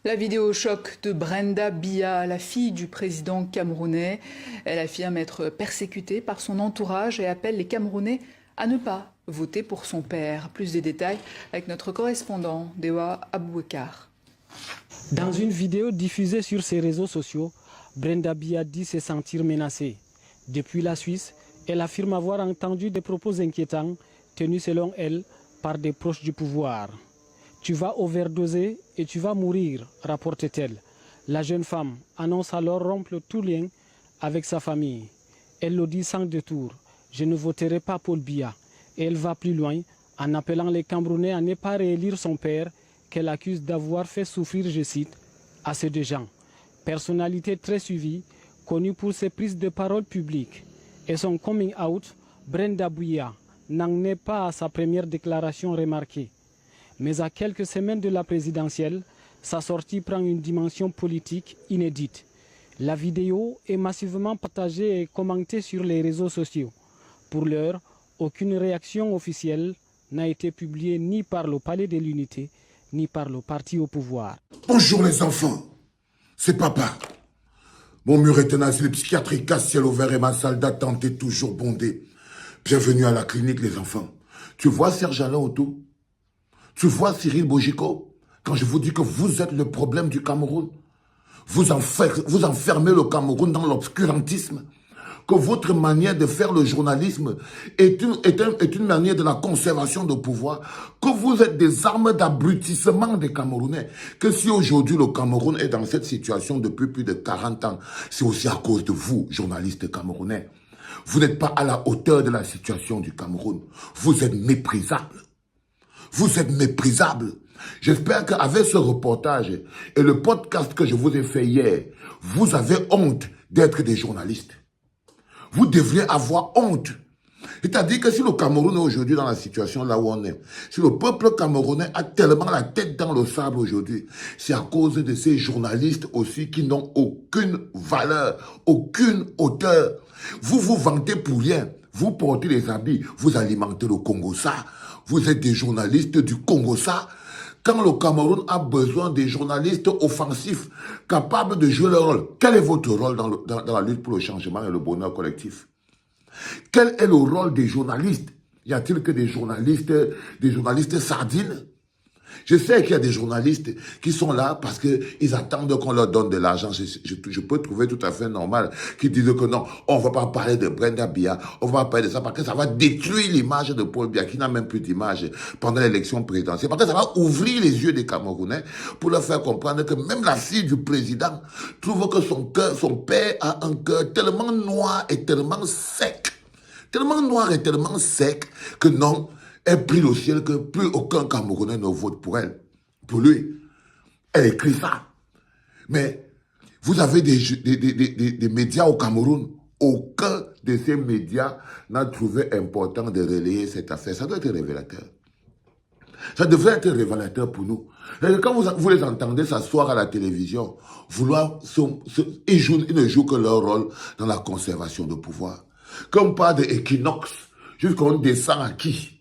La vidéo choc de Brenda Biya, la fille du président camerounais. Elle affirme être persécutée par son entourage et appelle les Camerounais à ne pas voter pour son père. Plus de détails avec notre correspondant Dewa Aboubekar. Dans une vidéo diffusée sur ses réseaux sociaux, Brenda Biya dit se sentir menacée. Depuis la Suisse, elle affirme avoir entendu des propos inquiétants tenus selon elle par des proches du pouvoir. Tu vas overdoser et tu vas mourir, rapporte-t-elle. La jeune femme annonce alors rompre tout lien avec sa famille. Elle le dit sans détour, je ne voterai pas Paul Biya. Et elle va plus loin en appelant les Camerounais à ne pas réélire son père qu'elle accuse d'avoir fait souffrir, je cite, assez de gens. Personnalité très suivie, connue pour ses prises de parole publiques et son coming out, Brenda Biya n'en est pas à sa première déclaration remarquée. Mais à quelques semaines de la présidentielle, sa sortie prend une dimension politique inédite. La vidéo est massivement partagée et commentée sur les réseaux sociaux. Pour l'heure, aucune réaction officielle n'a été publiée ni par le Palais de l'Unité, ni par le parti au pouvoir. Bonjour les enfants, c'est papa. Mon mur est un asile psychiatrique à ciel ouvert et ma salle d'attente est toujours bondée. Bienvenue à la clinique les enfants. Tu vois Serge Alain Autou? Tu vois Cyril Bojiko? Quand je vous dis que vous êtes le problème du Cameroun, vous enfermez le Cameroun dans l'obscurantisme, que votre manière de faire le journalisme est une manière de la conservation de pouvoir, que vous êtes des armes d'abrutissement des Camerounais, que si aujourd'hui le Cameroun est dans cette situation depuis plus de 40 ans, c'est aussi à cause de vous, journalistes camerounais. Vous n'êtes pas à la hauteur de la situation du Cameroun. Vous êtes méprisables. Vous êtes méprisables. J'espère qu'avec ce reportage et le podcast que je vous ai fait hier, vous avez honte d'être des journalistes. Vous devriez avoir honte. C'est-à-dire que si le Cameroun est aujourd'hui dans la situation là où on est, si le peuple camerounais a tellement la tête dans le sable aujourd'hui, c'est à cause de ces journalistes aussi qui n'ont aucune valeur, aucune hauteur. Vous vous vantez pour rien. Vous portez les habits, vous alimentez le Congo-Ça. Vous êtes des journalistes du Congo-Ça. Quand le Cameroun a besoin des journalistes offensifs, capables de jouer leur rôle, quel est votre rôle dans la lutte pour le changement et le bonheur collectif? Quel est le rôle des journalistes? Y a-t-il que des journalistes sardines? Je sais qu'il y a des journalistes qui sont là parce qu'ils attendent qu'on leur donne de l'argent. Je peux trouver tout à fait normal qu'ils disent que non, on ne va pas parler de Brenda Biya, on va pas parler de ça parce que ça va détruire l'image de Paul Biya qui n'a même plus d'image pendant l'élection présidentielle. Parce que ça va ouvrir les yeux des Camerounais pour leur faire comprendre que même la fille du président trouve que son père a un cœur tellement noir et tellement sec. Tellement noir et tellement sec que non, elle prie au ciel que plus aucun Camerounais ne vote pour elle. Pour lui. Elle écrit ça. Mais vous avez des médias au Cameroun. Aucun de ces médias n'a trouvé important de relayer cette affaire. Ça doit être révélateur. Ça devrait être révélateur pour nous. Et quand vous les entendez s'asseoir à la télévision, ils ne jouent que leur rôle dans la conservation de pouvoir. Quand on parle d'équinoxe, jusqu'on descend à qui?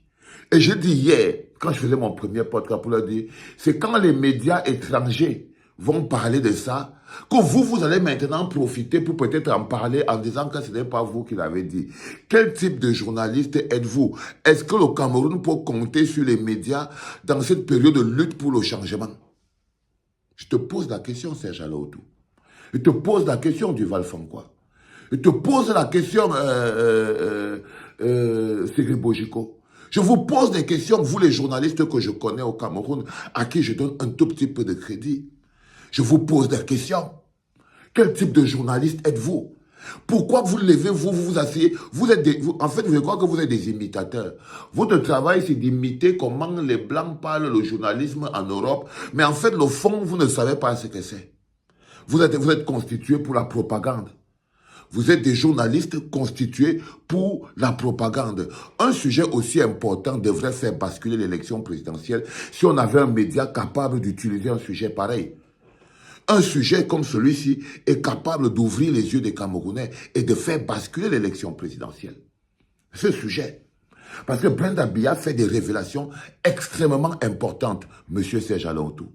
Et je dis hier, quand je faisais mon premier podcast pour leur dire, c'est quand les médias étrangers vont parler de ça, que vous allez maintenant profiter pour peut-être en parler en disant que ce n'est pas vous qui l'avez dit. Quel type de journaliste êtes-vous? Est-ce que le Cameroun peut compter sur les médias dans cette période de lutte pour le changement? Je te pose la question, Serge Alaoutou. Je te pose la question, Duval Francois. Je te pose la question, Cyril Bojiko. Je vous pose des questions, vous les journalistes que je connais au Cameroun, à qui je donne un tout petit peu de crédit. Je vous pose des questions. Quel type de journaliste êtes-vous? Pourquoi vous levez, vous asseyez? En fait, je crois que vous êtes des imitateurs. Votre travail, c'est d'imiter comment les Blancs parlent le journalisme en Europe. Mais en fait, le fond, vous ne savez pas ce que c'est. Vous êtes constitué pour la propagande. Vous êtes des journalistes constitués pour la propagande. Un sujet aussi important devrait faire basculer l'élection présidentielle si on avait un média capable d'utiliser un sujet pareil. Un sujet comme celui-ci est capable d'ouvrir les yeux des Camerounais et de faire basculer l'élection présidentielle. Ce sujet. Parce que Brenda Biya fait des révélations extrêmement importantes, monsieur Serge Alaoutou.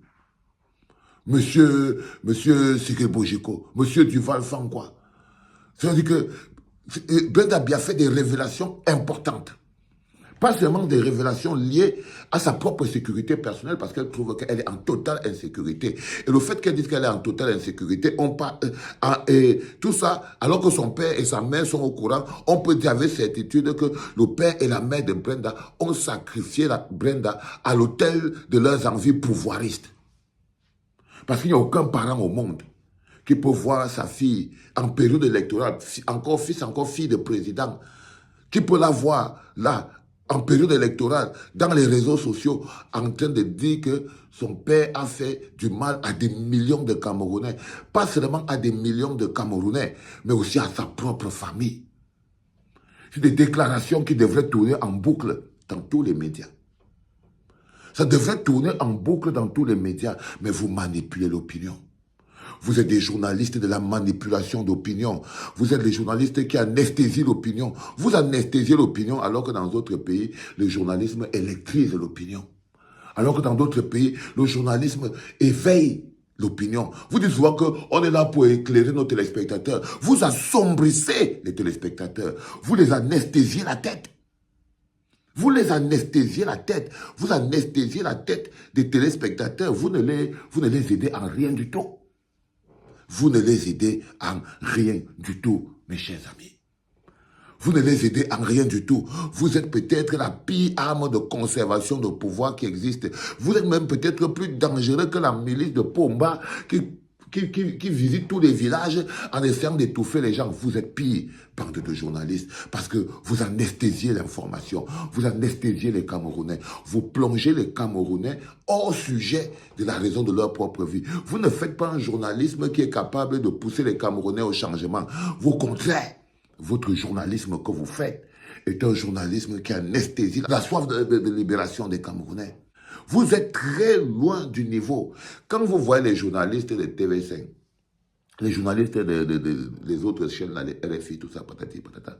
Monsieur Cyril Bojiko, monsieur Duval Fangwa. C'est-à-dire que Brenda Biya fait des révélations importantes. Pas seulement des révélations liées à sa propre sécurité personnelle parce qu'elle trouve qu'elle est en totale insécurité. Et le fait qu'elle dise qu'elle est en totale insécurité, et tout ça, alors que son père et sa mère sont au courant, on peut dire avec certitude que le père et la mère de Brenda ont sacrifié Brenda à l'autel de leurs envies pouvoiristes. Parce qu'il n'y a aucun parent au monde qui peut voir sa fille en période électorale, encore fille de président, qui peut la voir là, en période électorale, dans les réseaux sociaux, en train de dire que son père a fait du mal à des millions de Camerounais. Pas seulement à des millions de Camerounais, mais aussi à sa propre famille. C'est des déclarations qui devraient tourner en boucle dans tous les médias. Ça devrait tourner en boucle dans tous les médias, mais vous manipulez l'opinion. Vous êtes des journalistes de la manipulation d'opinion. Vous êtes des journalistes qui anesthésient l'opinion. Vous anesthésiez l'opinion alors que dans d'autres pays, le journalisme électrise l'opinion. Alors que dans d'autres pays, le journalisme éveille l'opinion. Vous dites souvent qu'on est là pour éclairer nos téléspectateurs. Vous assombrissez les téléspectateurs. Vous les anesthésiez la tête. Vous les anesthésiez la tête. Vous anesthésiez la tête des téléspectateurs. Vous ne les aidez en rien du tout. Vous ne les aidez en rien du tout, mes chers amis. Vous ne les aidez en rien du tout. Vous êtes peut-être la pire arme de conservation de pouvoir qui existe. Vous êtes même peut-être plus dangereux que la milice de Pomba qui visite tous les villages en essayant d'étouffer les gens. Vous êtes pire, bande de journalistes, parce que vous anesthésiez l'information, vous anesthésiez les Camerounais, vous plongez les Camerounais hors sujet de la raison de leur propre vie. Vous ne faites pas un journalisme qui est capable de pousser les Camerounais au changement. Au contraire, votre journalisme que vous faites est un journalisme qui anesthésie la soif de libération des Camerounais. Vous êtes très loin du niveau. Quand vous voyez les journalistes de TV5, les journalistes des autres chaînes, là, les RFI, tout ça, patati, patata,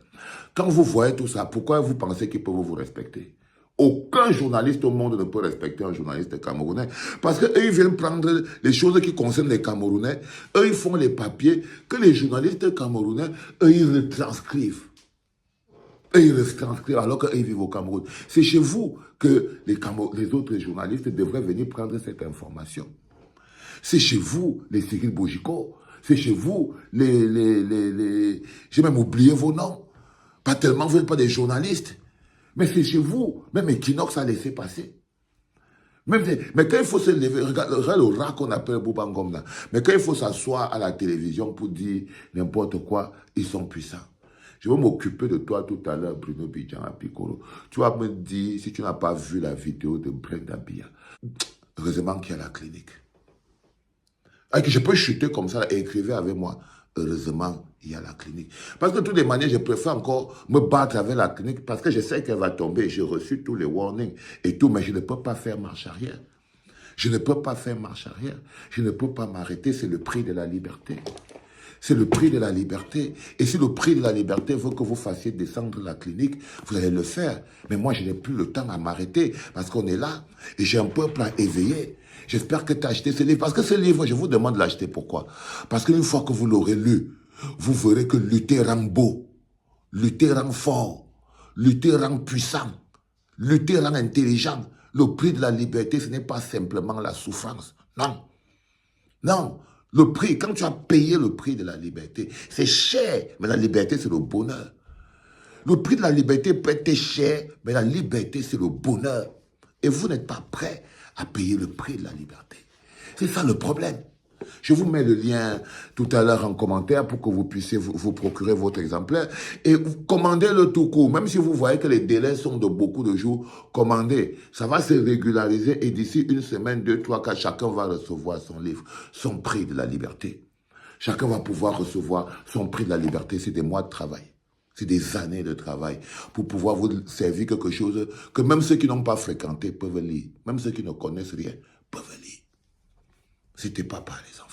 quand vous voyez tout ça, pourquoi vous pensez qu'ils peuvent vous respecter? Aucun journaliste au monde ne peut respecter un journaliste camerounais. Parce qu'eux, ils viennent prendre les choses qui concernent les Camerounais. Eux, ils font les papiers que les journalistes camerounais, eux, ils retranscrivent. Et ils retranscrivent alors qu'ils vivent au Cameroun. C'est chez vous que les autres journalistes devraient venir prendre cette information. C'est chez vous, les Cyril Bojiko. C'est chez vous, j'ai même oublié vos noms. Pas tellement, vous n'êtes pas des journalistes. Mais c'est chez vous. Même Equinox a laissé passer. Mais quand il faut se lever, regarde le rat qu'on appelle Boubangom là. Mais quand il faut s'asseoir à la télévision pour dire n'importe quoi, ils sont puissants. Je vais m'occuper de toi tout à l'heure, Bruno Bidjan à Piccolo. Tu vas me dire si tu n'as pas vu la vidéo de Brenda Biya. Heureusement qu'il y a la clinique. Et que je peux chuter comme ça et écrivez avec moi. Heureusement, il y a la clinique. Parce que de toutes les manières, je préfère encore me battre avec la clinique parce que je sais qu'elle va tomber. J'ai reçu tous les warnings et tout, mais je ne peux pas faire marche arrière. Je ne peux pas faire marche arrière. Je ne peux pas m'arrêter. C'est le prix de la liberté. C'est le prix de la liberté. Et si le prix de la liberté veut que vous fassiez descendre la clinique, vous allez le faire. Mais moi, je n'ai plus le temps à m'arrêter parce qu'on est là et j'ai un peuple à éveiller. J'espère que tu as acheté ce livre. Parce que ce livre, je vous demande de l'acheter. Pourquoi? Parce qu'une fois que vous l'aurez lu, vous verrez que lutter rend beau, lutter rend fort, lutter rend puissant, lutter rend intelligent. Le prix de la liberté, ce n'est pas simplement la souffrance. Non. Non. Le prix, quand tu as payé le prix de la liberté, c'est cher, mais la liberté, c'est le bonheur. Le prix de la liberté peut être cher, mais la liberté, c'est le bonheur. Et vous n'êtes pas prêt à payer le prix de la liberté. C'est ça le problème. Je vous mets le lien tout à l'heure en commentaire pour que vous puissiez vous procurer votre exemplaire. Et commandez-le tout court. Même si vous voyez que les délais sont de beaucoup de jours, commandez. Ça va se régulariser et d'ici une semaine, 2, 3, 4, chacun va recevoir son livre, son prix de la liberté. Chacun va pouvoir recevoir son prix de la liberté. C'est des mois de travail. C'est des années de travail pour pouvoir vous servir quelque chose que même ceux qui n'ont pas fréquenté peuvent lire. Même ceux qui ne connaissent rien peuvent lire. C'était pas par les enfants.